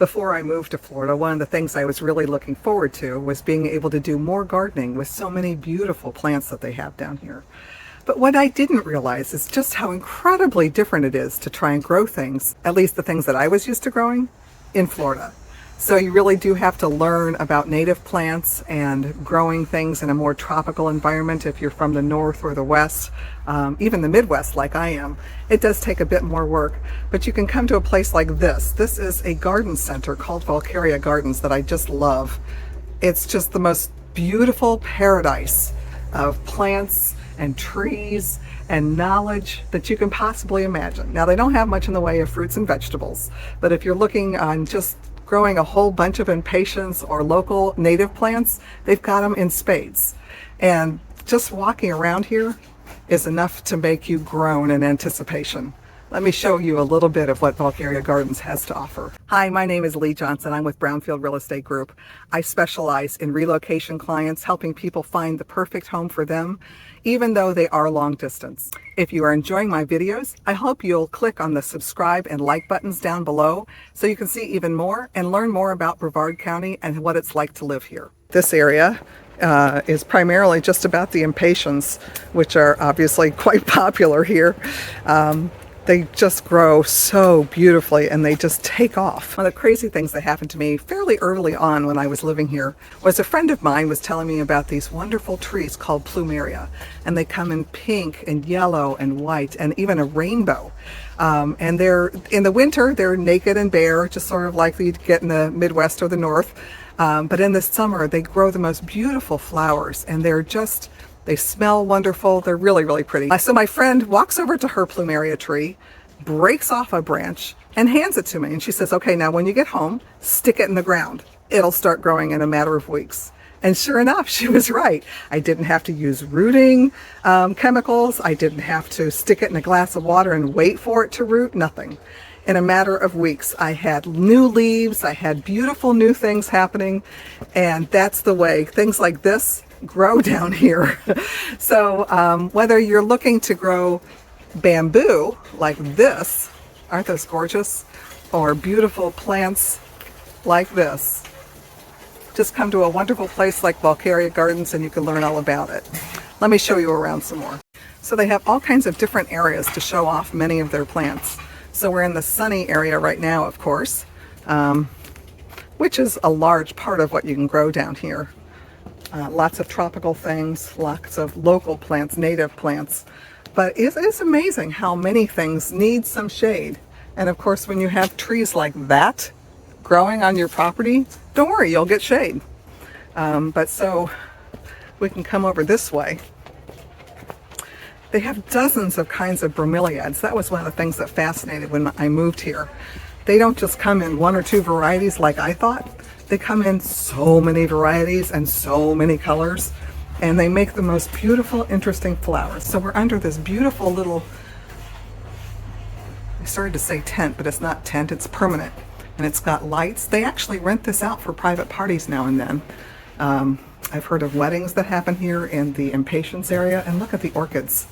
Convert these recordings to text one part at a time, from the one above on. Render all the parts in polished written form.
Before I moved to Florida, one of the things I was really looking forward to was being able to do more gardening with so many beautiful plants that they have down here. But what I didn't realize is just how incredibly different it is to try and grow things, at least the things that I was used to growing, in Florida. So you really do have to learn about native plants and growing things in a more tropical environment if you're from the north or the west, even the Midwest like I am. It does take a bit more work, but you can come to a place like this. This is a garden center called Valkaria Gardens that I just love. It's just the most beautiful paradise of plants and trees and knowledge that you can possibly imagine. Now, they don't have much in the way of fruits and vegetables, but if you're looking on just growing a whole bunch of impatiens or local native plants, they've got them in spades. And just walking around here is enough to make you groan in anticipation. Let me show you a little bit of what Valkaria Gardens has to offer. Hi, my name is Lee Johnson. I'm with Brownfield Real Estate Group. I specialize in relocation clients, helping people find the perfect home for them, even though they are long distance. If you are enjoying my videos, I hope you'll click on the subscribe and like buttons down below so you can see even more and learn more about Brevard County and what it's like to live here. This area is primarily just about the impatiens, which are obviously quite popular here. They just grow so beautifully and they just take off. One of the crazy things that happened to me fairly early on when I was living here was a friend of mine was telling me about these wonderful trees called plumeria, and they come in pink and yellow and white and even a rainbow. And they're in the winter, they're naked and bare, just sort of like you'd get in the Midwest or the North. But in the summer, they grow the most beautiful flowers, and they smell wonderful. They're really, really pretty. So my friend walks over to her plumeria tree, breaks off a branch, and hands it to me. And she says, okay, now when you get home, stick it in the ground. It'll start growing in a matter of weeks. And sure enough, she was right. I didn't have to use rooting chemicals. I didn't have to stick it in a glass of water and wait for it to root, nothing. In a matter of weeks, I had new leaves, I had beautiful new things happening, and that's the way things like this grow down here. So whether you're looking to grow bamboo like this, aren't those gorgeous, or beautiful plants like this, just come to a wonderful place like Valkaria Gardens and you can learn all about it. Let me show you around some more. So they have all kinds of different areas to show off many of their plants. So we're in the sunny area right now, of course, which is a large part of what you can grow down here. Lots of tropical things, lots of local plants, native plants. But it is amazing how many things need some shade. And of course, when you have trees like that growing on your property, don't worry, you'll get shade. But so we can come over this way. They have dozens of kinds of bromeliads. That was one of the things that fascinated when I moved here. They don't just come in one or two varieties like I thought. They come in so many varieties and so many colors, and they make the most beautiful, interesting flowers. So we're under this beautiful little, I started to say tent, but it's not tent, it's permanent. And it's got lights. They actually rent this out for private parties now and then. I've heard of weddings that happen here in the impatiens area, and look at the orchids.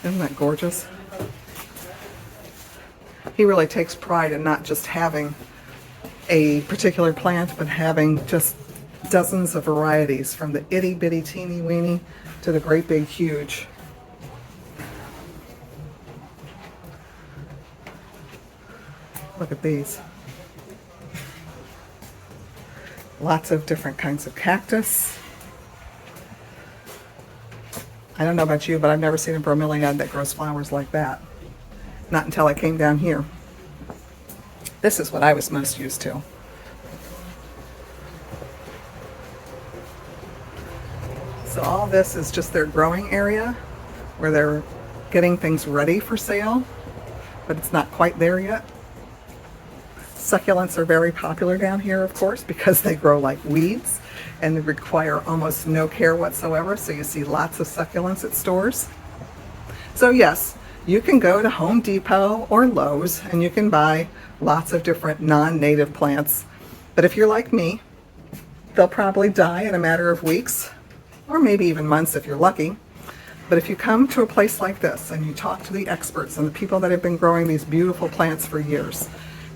Isn't that gorgeous? He really takes pride in not just having a particular plant, but having just dozens of varieties, from the itty bitty teeny weeny to the great big huge. Look at these. Lots of different kinds of cactus. I don't know about you, but I've never seen a bromeliad that grows flowers like that. Not until I came down here. This is what I was most used to. So all this is just their growing area where they're getting things ready for sale, but it's not quite there yet. Succulents are very popular down here, of course, because they grow like weeds and they require almost no care whatsoever. So you see lots of succulents at stores. So yes, you can go to Home Depot or Lowe's and you can buy lots of different non-native plants. But if you're like me, they'll probably die in a matter of weeks, or maybe even months if you're lucky. But if you come to a place like this and you talk to the experts and the people that have been growing these beautiful plants for years,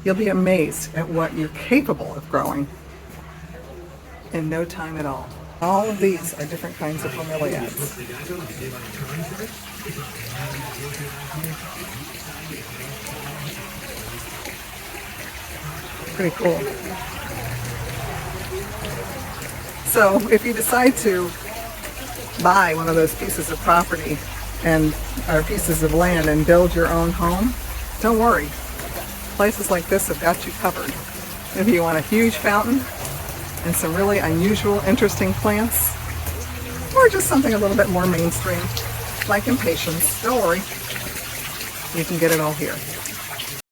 you'll be amazed at what you're capable of growing in no time at all. All of these are different kinds of bromeliads. Pretty cool. So if you decide to buy one of those pieces of property or pieces of land and build your own home, don't worry. Places like this have got you covered. If you want a huge fountain and some really unusual, interesting plants, or just something a little bit more mainstream, like impatiens, don't worry. You can get it all here.